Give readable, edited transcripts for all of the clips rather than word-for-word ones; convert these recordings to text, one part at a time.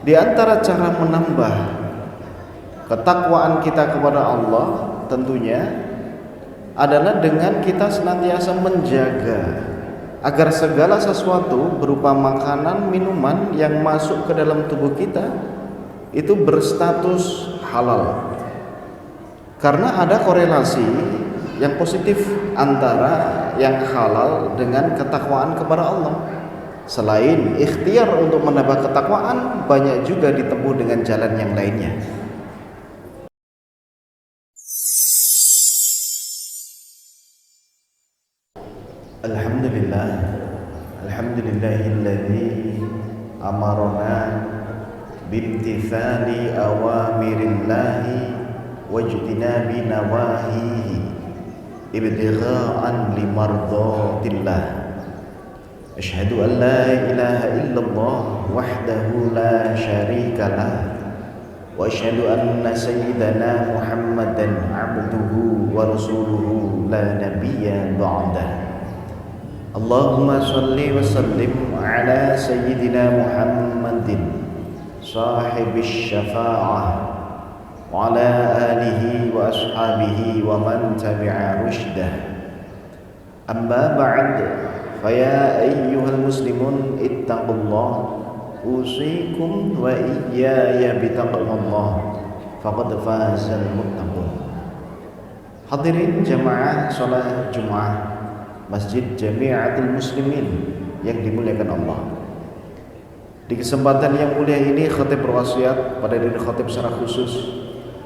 Di antara cara menambah ketakwaan kita kepada Allah tentunya adalah dengan kita senantiasa menjaga agar segala sesuatu berupa makanan, minuman yang masuk ke dalam tubuh kita itu berstatus halal. Karena ada korelasi yang positif antara yang halal dengan ketakwaan kepada Allah. Selain ikhtiar untuk menambah ketakwaan, banyak juga ditempuh dengan jalan yang lainnya. Alhamdulillah, alhamdulillahilladzi amarna bimtithali awamirillahi wajtinabi nawahihi ibtigha'an limardatillah. Asyhadu an la ilaha illallah wahdahu la syarika lah wa asyhadu anna sayyidana Muhammadan abduhu wa rasuluhu la nabiyya ba'dah. Allahumma salli wa sallim ala sayyidina Muhammadin sahibis syafa'ah wa ala alihi wa ashabihi wa man tabi'a rushdah. Amma ba'd, faya ayyuhal muslimun ittaqullah, usikum wa iyaya bitaqwallah, faqad fazal muttaqun. Hadirin jamaah salat Jumat Masjid Jami'atul Muslimin yang dimuliakan Allah. Di kesempatan yang mulia ini khatib berwasiat pada diri khatib secara khusus,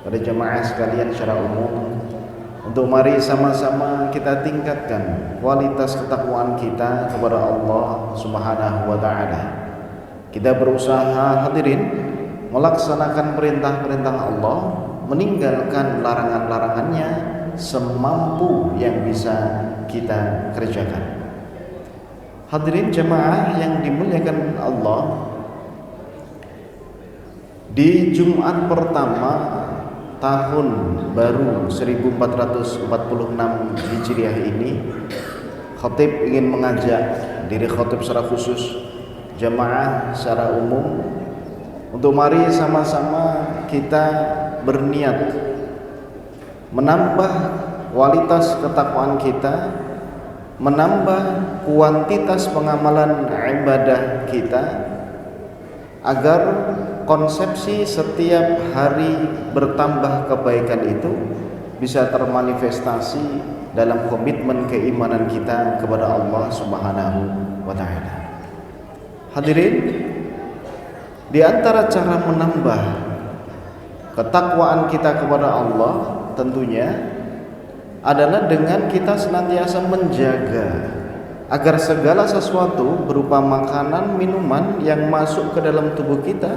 pada jamaah sekalian secara umum, untuk mari sama-sama kita tingkatkan kualitas ketakwaan kita kepada Allah Subhanahu wa taala. Kita berusaha hadirin melaksanakan perintah-perintah Allah, meninggalkan larangan-larangannya semampu yang bisa kita kerjakan. Hadirin jemaah yang dimuliakan Allah, di Jumat pertama tahun baru 1446 Hijriah ini, khatib ingin mengajak diri khatib secara khusus, jemaah secara umum, untuk mari sama-sama kita berniat menambah kualitas ketakwaan kita, menambah kuantitas pengamalan ibadah kita, agar konsepsi setiap hari bertambah kebaikan itu bisa termanifestasi dalam komitmen keimanan kita kepada Allah Subhanahu wa taala. Hadirin, di antara cara menambah ketakwaan kita kepada Allah tentunya adalah dengan kita senantiasa menjaga agar segala sesuatu berupa makanan, minuman yang masuk ke dalam tubuh kita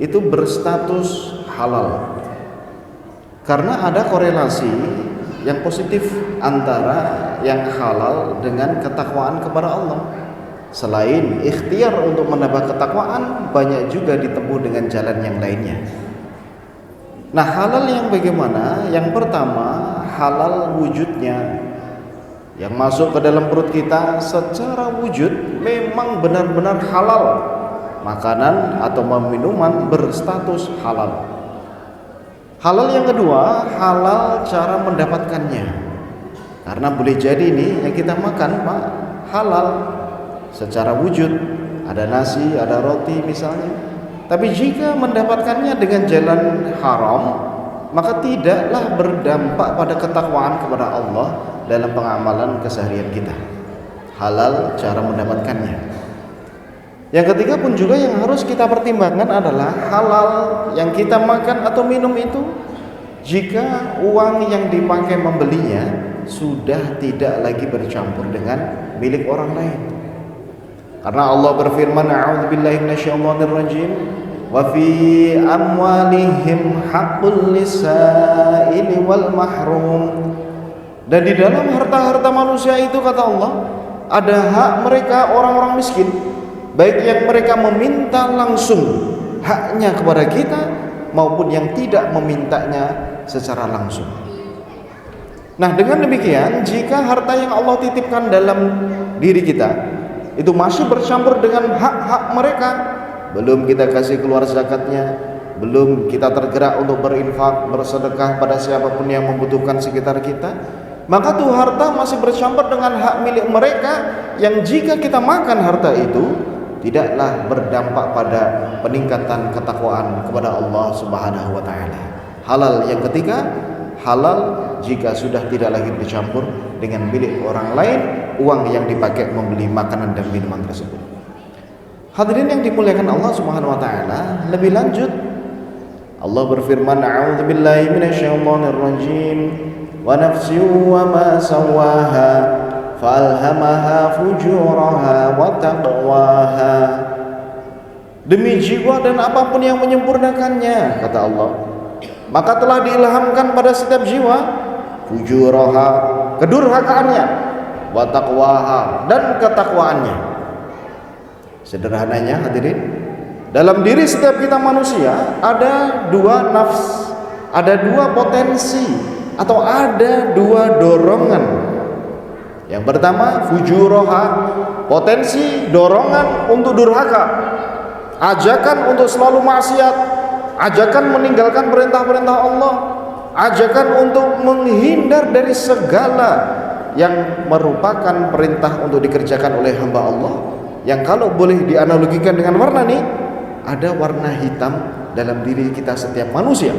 itu berstatus halal. Karena ada korelasi yang positif antara yang halal dengan ketakwaan kepada Allah. Selain ikhtiar untuk menambah ketakwaan, banyak juga ditempuh dengan jalan yang lainnya. Nah, halal yang bagaimana? Yang pertama, halal wujudnya. Yang masuk ke dalam perut kita secara wujud memang benar-benar halal. Makanan atau minuman berstatus halal. Halal yang kedua, halal cara mendapatkannya. Karena boleh jadi ini yang kita makan, Pak, halal secara wujud. Ada nasi, ada roti misalnya. Tapi jika mendapatkannya dengan jalan haram, maka tidaklah berdampak pada ketakwaan kepada Allah dalam pengamalan keseharian kita. Halal cara mendapatkannya. Yang ketiga pun juga yang harus kita pertimbangkan adalah halal yang kita makan atau minum itu jika uang yang dipakai membelinya sudah tidak lagi bercampur dengan milik orang lain. Karena Allah berfirman, a'udzubillahi minasyaitonir rajim, wa fi amwalihim haqqul lisaili wal mahrum. Dan di dalam harta-harta manusia itu, kata Allah, ada hak mereka orang-orang miskin, baik yang mereka meminta langsung haknya kepada kita maupun yang tidak memintanya secara langsung. Nah, dengan demikian, jika harta yang Allah titipkan dalam diri kita itu masih bercampur dengan hak-hak mereka, belum kita kasih keluar zakatnya, belum kita tergerak untuk berinfak, bersedekah pada siapapun yang membutuhkan sekitar kita, maka tuh harta masih bercampur dengan hak milik mereka yang jika kita makan harta itu tidaklah berdampak pada peningkatan ketakwaan kepada Allah Subhanahu wa taala. Halal yang ketiga, halal jika sudah tidak lagi bercampur dengan milik orang lain uang yang dipakai membeli makanan dan minuman tersebut. Hadirin yang dimuliakan Allah Subhanahu wa taala, lebih lanjut Allah berfirman, a'udzubillahi minasyaitonirrajim, wa nafsin wa ma sawwaha falhamaha fujuraha wa taqwaha. Demi jiwa dan apapun yang menyempurnakannya, kata Allah, maka telah diilhamkan pada setiap jiwa fujuraha, kedurhakaannya, wa taqwaha, dan ketakwaannya. Sederhananya hadirin, dalam diri setiap kita manusia ada dua nafs, ada dua potensi, atau ada dua dorongan. Yang pertama fujuroha, potensi dorongan untuk durhaka, ajakan untuk selalu maksiat, ajakan meninggalkan perintah-perintah Allah, ajakan untuk menghindar dari segala yang merupakan perintah untuk dikerjakan oleh hamba Allah, yang kalau boleh dianalogikan dengan warna nih, ada warna hitam dalam diri kita setiap manusia.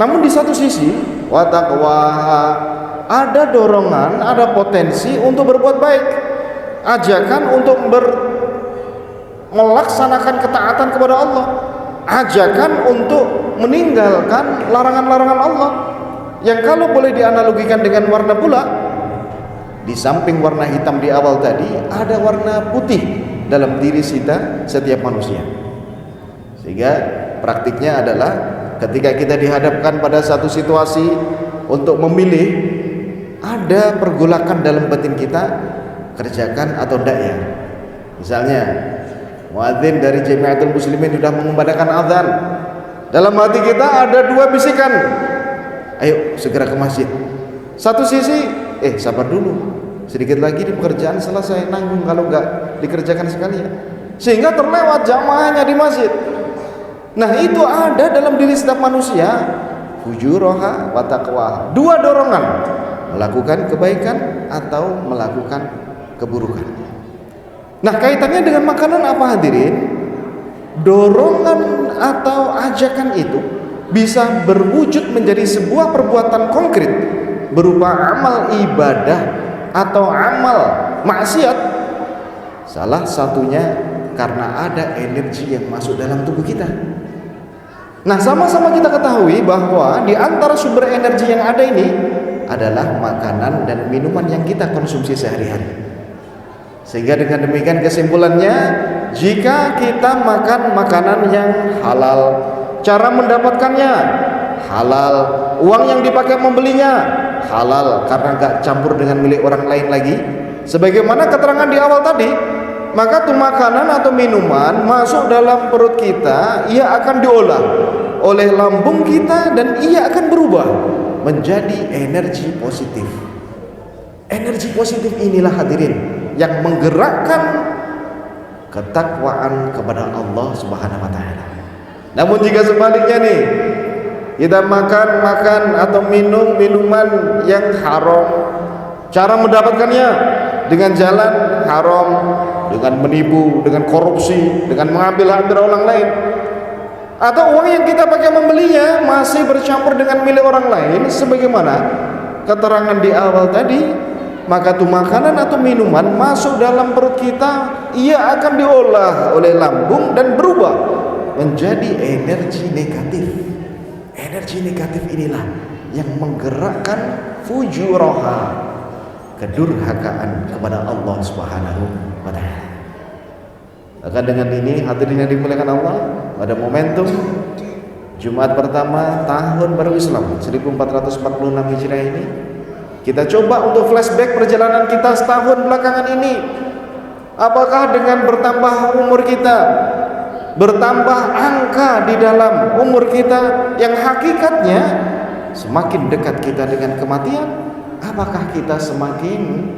Namun di satu sisi wa taqwaha, ada dorongan, ada potensi untuk berbuat baik, ajakan untuk melaksanakan ketaatan kepada Allah, ajakan untuk meninggalkan larangan-larangan Allah, yang kalau boleh dianalogikan dengan warna pula, di samping warna hitam di awal tadi ada warna putih dalam diri kita setiap manusia. Sehingga praktiknya adalah ketika kita dihadapkan pada satu situasi untuk memilih, ada pergolakan dalam batin kita, kerjakan atau tidak ya. Misalnya muadzin dari Jamiatul Muslimin sudah mengumandangkan azan, dalam hati kita ada dua bisikan, ayo segera ke masjid. Satu sisi, sabar dulu, sedikit lagi di pekerjaan selesai, nanggung kalau enggak dikerjakan sekalian, sehingga terlewat jamaahnya di masjid. Nah, itu ada dalam diri setiap manusia, fujuroha wa taqwaha, dua dorongan, melakukan kebaikan atau melakukan keburukan. Nah, kaitannya dengan makanan apa hadirin? Dorongan atau ajakan itu bisa berwujud menjadi sebuah perbuatan konkret berupa amal ibadah atau amal maksiat. Salah satunya karena ada energi yang masuk dalam tubuh kita. Nah, sama-sama kita ketahui bahwa di antara sumber energi yang ada ini adalah makanan dan minuman yang kita konsumsi sehari-hari. Sehingga dengan demikian kesimpulannya, jika kita makan makanan yang halal, cara mendapatkannya halal, uang yang dipakai membelinya halal karena gak campur dengan milik orang lain lagi, sebagaimana keterangan di awal tadi, maka tuh makanan atau minuman masuk dalam perut kita, ia akan diolah oleh lambung kita dan ia akan berubah menjadi energi positif. Energi positif inilah hadirin yang menggerakkan ketakwaan kepada Allah Subhanahu wa taala. Namun jika sebaliknya nih, kita makan atau minum minuman yang haram, cara mendapatkannya dengan jalan haram, dengan menipu, dengan korupsi, dengan mengambil hak orang lain, atau uang yang kita pakai membelinya masih bercampur dengan milik orang lain, sebagaimana keterangan di awal tadi, maka tuh makanan atau minuman masuk dalam perut kita, ia akan diolah oleh lambung dan berubah menjadi energi negatif. Energi negatif inilah yang menggerakkan fujuroha, kedurhakaan kepada Allah Subhanahu wa taala. Maka dengan ini hadirin yang dimuliakan Allah, pada momentum Jumat pertama tahun baru Islam 1446 Hijriah ini, kita coba untuk flashback perjalanan kita setahun belakangan ini. Apakah dengan bertambah umur kita, bertambah angka di dalam umur kita yang hakikatnya semakin dekat kita dengan kematian, apakah kita semakin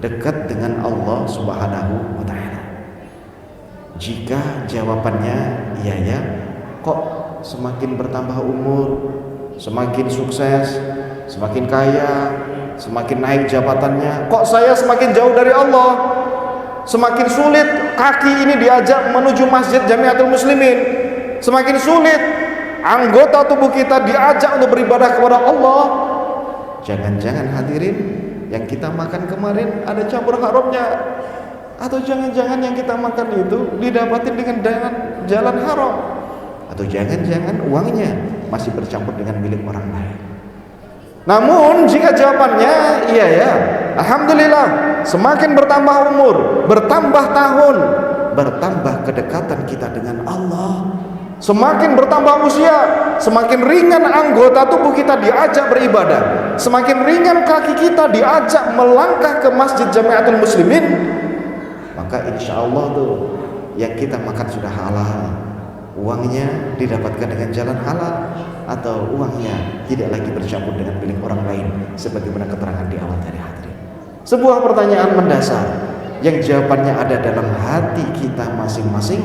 dekat dengan Allah Subhanahu wa taala? Jika jawabannya iya ya, kok semakin bertambah umur, semakin sukses, semakin kaya, semakin naik jabatannya, kok saya semakin jauh dari Allah, semakin sulit kaki ini diajak menuju masjid Jamiatul Muslimin, semakin sulit anggota tubuh kita diajak untuk beribadah kepada Allah. Jangan-jangan hadirin, yang kita makan kemarin ada campur haramnya, atau jangan-jangan yang kita makan itu didapatin dengan jalan haram, atau jangan-jangan uangnya masih bercampur dengan milik orang lain. Namun jika jawabannya iya ya, alhamdulillah, semakin bertambah umur, bertambah tahun, bertambah kedekatan kita dengan Allah, semakin bertambah usia, semakin ringan anggota tubuh kita diajak beribadah, semakin ringan kaki kita diajak melangkah ke masjid Jamiatul Muslimin, maka insya Allah tuh yang kita makan sudah halal, uangnya didapatkan dengan jalan halal, atau uangnya tidak lagi bercampur dengan milik orang lain sebagaimana keterangan di awal tadi hadirin. Sebuah pertanyaan mendasar yang jawabannya ada dalam hati kita masing-masing,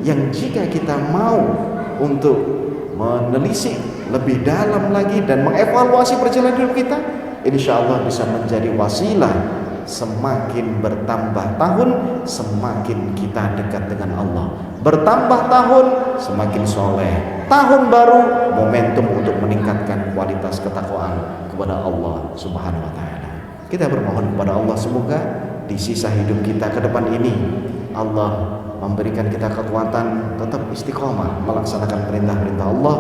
yang jika kita mau untuk menelisik lebih dalam lagi dan mengevaluasi perjalanan hidup kita, insya Allah bisa menjadi wasilah semakin bertambah tahun semakin kita dekat dengan Allah, bertambah tahun semakin soleh, tahun baru momentum untuk meningkatkan kualitas ketakwaan kepada Allah Subhanahu wa Ta'ala. Kita bermohon kepada Allah semoga di sisa hidup kita ke depan ini Allah memberikan kita kekuatan tetap istiqomah melaksanakan perintah-perintah Allah,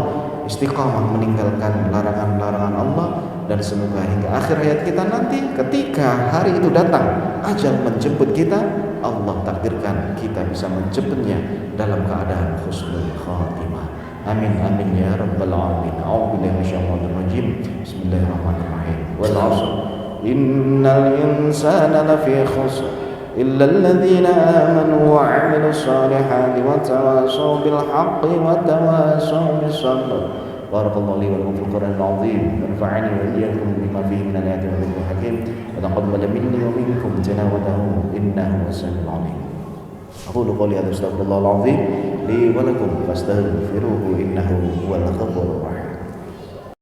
istiqomah meninggalkan larangan-larangan Allah, dan semoga hingga akhir hayat kita nanti ketika hari itu datang, ajal menjemput kita, Allah takdirkan kita bisa menjemputnya dalam keadaan husnul khatimah. Amin amin ya rabbal alamin. A'udzubillahi minasyaitonir rajim. Bismillahirrahmanirrahim. Wal 'ashr. Innal insana lafi khusr illa alladhina amanu wa 'amilus solihati wa tawasaw bil haqqi wa tawasaw bis sabr. Barakallahu li wa lakum fil Qur'anil 'azim wa nafa'ani wa iyyakum bima fihi min al-ayati wa dhikril hakim wa taqabbal minni wa minkum tilawatahu innahu was-sami'ul 'alim. Aqulu qawli hadza astaghfirullahal 'azim li wa lakum fastaghfiruhu innahu huwal ghafurur rahim.